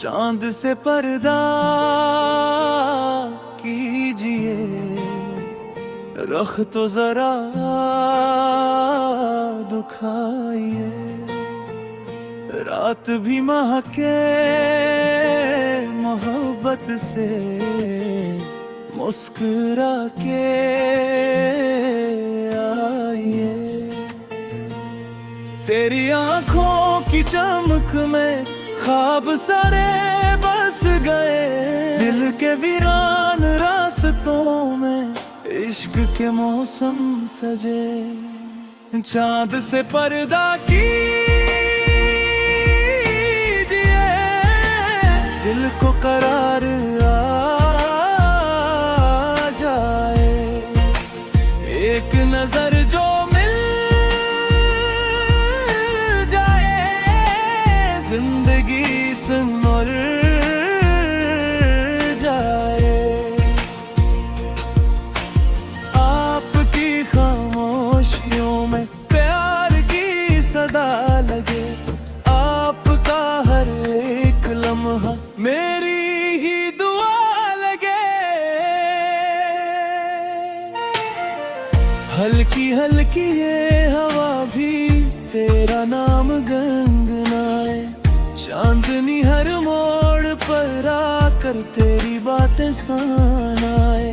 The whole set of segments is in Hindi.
चांद से पर्दा कीजिए, रख तो जरा दुखाइए, रात भी महके मोहब्बत से, मुस्कुरा के आइए। तेरी आंखों की चमक में ख्वाब सारे बस गए, दिल के वीरान रास्तों में इश्क के मौसम सजे। चांद से पर्दा कीजिए, दिल को करार आ जाए, एक नजर जो जिंदगी संवर जाए। आपकी खामोशियों में प्यार की सदा लगे, आपका हर एक लम्हा मेरी ही दुआ लगे। हल्की हल्की ये हवा भी तेरा नाम गुनगुनाए, चांदनी हर मोड़ पर आकर तेरी बातें सुनाए।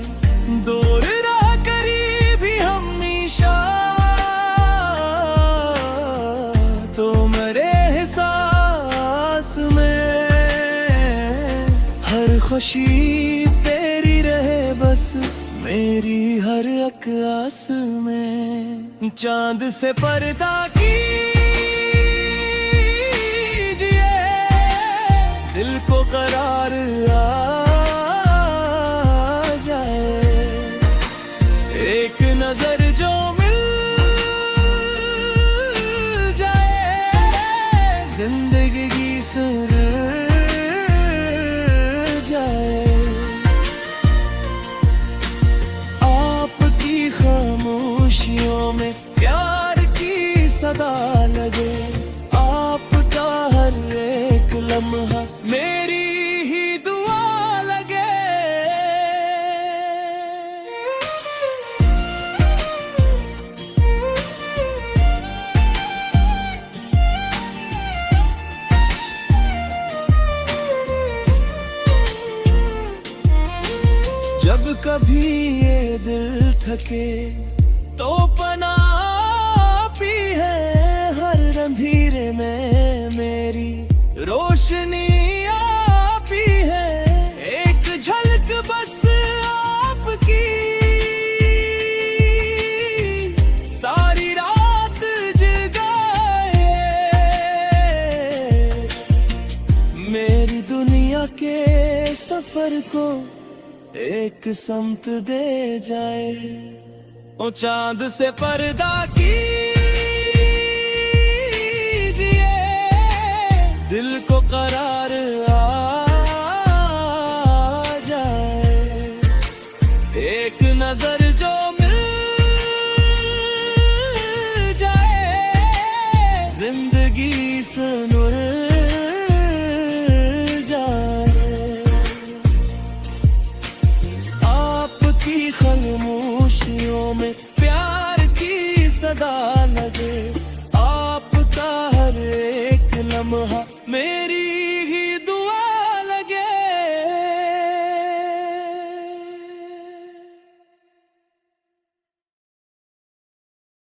दूर रह करीबी हमेशा तो मेरे एहसास में, हर खुशी तेरी रहे बस मेरी हर एक आस में। चांद से पर्दा दिल को करार आ जाए, एक नजर जो मिल जाए, जिंदगी की सुर जाए। आपकी खामोशियों में प्यार की सदा लगे, आपका हर एक लम्हा मेरी ही दुआ लगे। जब कभी ये दिल थके तो पनाह भी है, हर अंधेरे में मेरी रोशनी आपी है, एक झलक बस आपकी सारी रात जगाए, मेरी दुनिया के सफर को एक समत दे जाए। ओ चांद से पर्दा दिल को करार आ जाए, एक नजर जो मिल जाए, जिंदगी से नूर जाए। आपकी खामोशियों में प्यार की सदा लगे, आपका हर एक लम्हा मेरी